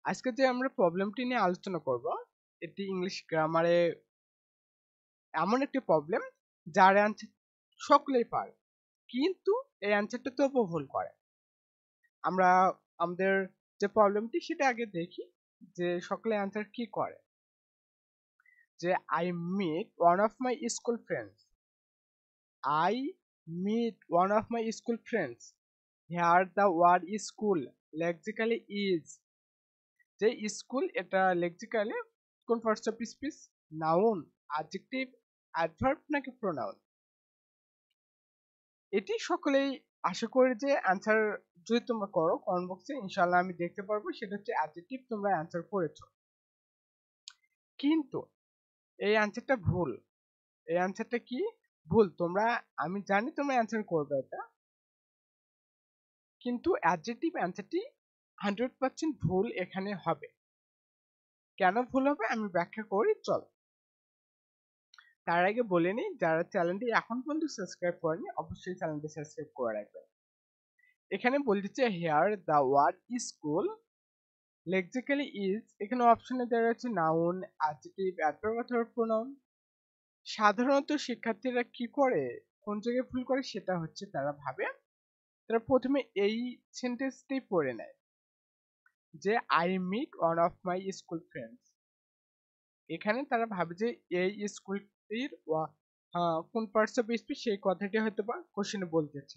আজকে যে আমরা প্রবলেমটি নিয়ে আলোচনা করব এটি ইংলিশ গ্রামারে এমন একটি প্রবলেম যার অ্যান্সার সকলেই পারে, কিন্তু এই অ্যান্সারটা তবুও ভুল করে। আমরা আমাদের যে প্রবলেমটি সেটা আগে দেখি যে সকলে অ্যান্সার কি করে। যে I meet one of my school friends, I meet one of my school friends, here the word school lexically is. যে স্কুল এটা লেক্সিক্যালি কোন parts of speech, noun, adjective, adverb নাকি প্রোনাউন? এটি সকলেই আশা করি যে অ্যান্সার যদি তোমরা করো কমেন্ট বক্সে ইনশাআল্লাহ আমি দেখতে পারবো সেটা হচ্ছে অ্যাডজেক্টিভ, তোমরা অ্যান্সার করেছো। কিন্তু এই অ্যান্সারটা ভুল। এই অ্যান্সারটা কি ভুল? তোমরা, আমি জানি তোমরা অ্যান্সার করবে এটা, কিন্তু অ্যাডজেক্টিভ অ্যান্সারটি 100% ভুল এখানে হবে। কেন ভুল হবে আমি ব্যাখ্যা করি, চল। তার আগে বলে নিই, যারা চ্যানেলটি এখন পর্যন্ত সাবস্ক্রাইব করেনি অবশ্যই চ্যানেলটি সাবস্ক্রাইব করে রাখবেন। এখানে বলতেছে here the word school lexically is, এখানে অপশনে দেওয়া আছে নাউন, অ্যাডজেক্টিভ, অ্যাডভার্ব অথবা প্রোনাউন। সাধারণত শিক্ষার্থীরা কি করে, কোন জায়গায় ভুল করে সেটা হচ্ছে তারা ভাবে, তারা প্রথমে এই সেন্টেন্সটাই পড়ে নেয় যে I meet one of my school friends. এখানে তারা ভাবে যে এই স্কুলটির কোন পার্টস অফ স্পিচ সেই কথাটি হয়তো বা কোশ্চেনে বলতেছে।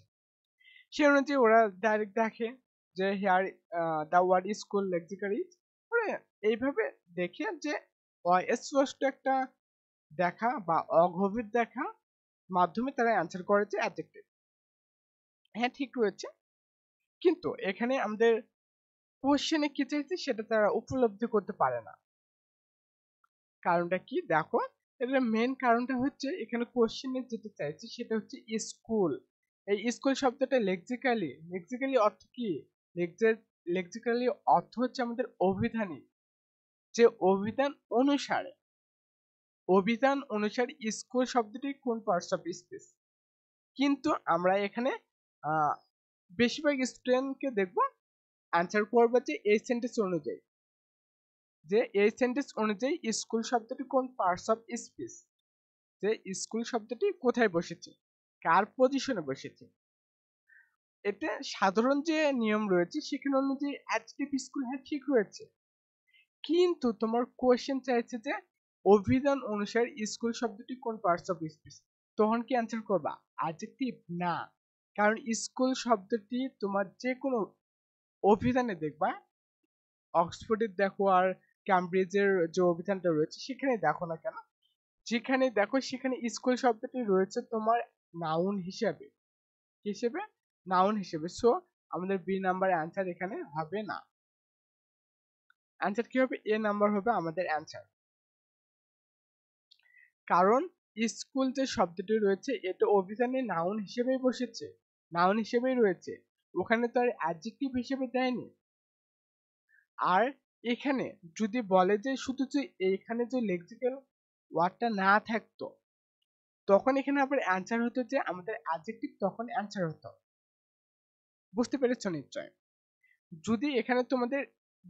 সে অনুযায়ী ওরা ডাইরেক্ট দেখে যে হেয়ার দ্য ওয়ার্ড স্কুল লেক্সিক্যালি, এইভাবে দেখে যে অস্পষ্ট একটা দেখা বা অগভীর দেখা মাধ্যমে তারা অ্যান্সার করেছে অ্যাডজেক্টিভ। হ্যাঁ ঠিক রয়েছে, কিন্তু এখানে আমাদের কোশ্চেনে কি চাইছে সেটা তারা উপলব্ধি করতে পারে না। কারণটা কি দেখো, এটার মেন কারণটা হচ্ছে এখানে কোশ্চেনে যেটা চাইছে সেটা হচ্ছে স্কুল। এই স্কুল শব্দটা লেক্সিক্যালি অর্থ কি? লেক্সিক্যালি অর্থ হচ্ছে আমাদের অভিধানিক, যে অভিধান অনুসারে স্কুল শব্দটি কোন পার্টস অফ স্পিচ। কিন্তু আমরা এখানে বেশিরভাগ স্টুডেন্টকে দেখবো অ্যান্সার করবে যে এই সেন্টেন্স অনুযায়ী, যে এই সেন্টেন্স অনুযায়ী স্কুল শব্দটি কোন পার্টস অফ স্পিচ, যে স্কুল শব্দটি কোথায় বসেছে, কার পজিশনে বসেছে। এতে সাধারণ যে নিয়ম রয়েছে সেখানে অনুযায়ী অ্যাডজেক্টিভ স্কুল হ্যাঁ ঠিক রয়েছে, কিন্তু তোমার কোশ্চেন চাইছে যে অভিধান অনুসারে স্কুল শব্দটি কোন পার্টস অফ স্পিচ, তখন কি অ্যান্সার করবা অ্যাডজেক্টিভ? না, কারণ স্কুল শব্দটি তোমার যে কোনো অভিধানে দেখবা, অক্সফোর্ডের দেখো আর ক্যামব্রিজের যে অভিধানটা রয়েছে সেখানে দেখো না কেন, যেখানে দেখো সেখানে স্কুল শব্দটি রয়েছে তোমার নাউন হিসেবে, হিসেবে নাউন হিসেবে। সো আমাদের বি নাম্বার অ্যান্সার এখানে হবে না। অ্যান্সার কি হবে? এ নাম্বার হবে আমাদের অ্যান্সার। কারণ স্কুল যে শব্দটি রয়েছে এটা অভিধানে নাউন হিসেবেই বসেছে, নাউন হিসেবেই রয়েছে, ওখানে তো আর অ্যাডজেক্টিভ হিসেবে দেয়নি। আর এখানে যদি বলে যে শুধু যে এইখানে যে লেক্সিক্যাল ওয়ার্ডটা না থাকতো তখন এখানে আবার অ্যান্সার হতো যে আমাদের অ্যাডজেক্টিভ, তখন অ্যান্সার হতো। বুঝতে পেরেছো নিশ্চয়? যদি এখানে তোমাদের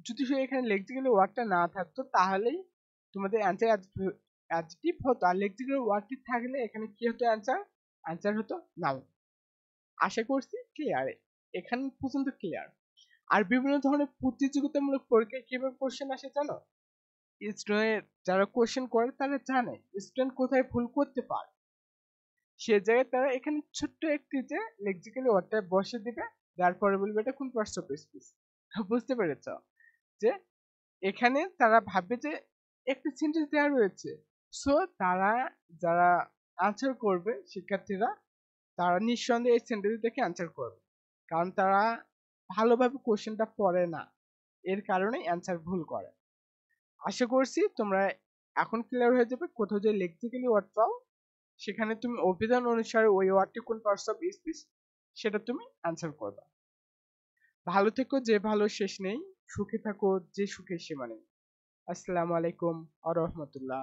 যদি এখানে লেক্সিক্যাল ওয়ার্ডটা না থাকতো তাহলেই তোমাদের অ্যান্সার অ্যাডজেক্টিভ হতো, আর লেক্সিক্যাল ওয়ার্ডটি থাকলে এখানে কি হতো অ্যান্সার, অ্যান্সার হতো নাউন। আশা করছি ক্লিয়ার, এখান পর্যন্ত ক্লিয়ার। আর বিভিন্ন ধরনের প্রতিযোগিতামূলক পরীক্ষায় কিভাবে কোশ্চেন আসে জানো? স্টুডেন্ট যারা কোশ্চেন করে তারা জানে স্টুডেন্ট কোথায় ভুল করতে পারে, সে জায়গায় তারা এখানে ছোট্ট একটি যে লেক্সিক্যাল ওয়ার্ডটা বসে দিবে, তারপরে বলবে এটা কোন পার্টস অফ স্পিচ। বুঝতে পেরেছ যে এখানে তারা ভাববে যে একটি সেন্টেন্স দেওয়া রয়েছে, সো তারা যারা আনসার করবে শিক্ষার্থীরা তারা নিঃসন্দেহে এই সেন্টেন্স দেখে আনসার করবে, কারণ তারা ভালোভাবে কোশ্চেনটা পড়ে না, এর কারণে অ্যান্সার ভুল করে। আশা করছি তোমরা এখন ক্লিয়ার হয়ে যাবে, কোথাও যে লেক্সিক্যালি ওয়ার্ড পাও সেখানে তুমি অভিধান অনুসারে ওই ওয়ার্ডটি কোন পার্টস অফ স্পিচ সেটা তুমি অ্যান্সার করবে। ভালো থেকো, যে ভালো শেষ নেই, সুখে থাকো যে সুখের সীমা নেই। আসসালামু আলাইকুম আ রহমতুল্লাহ।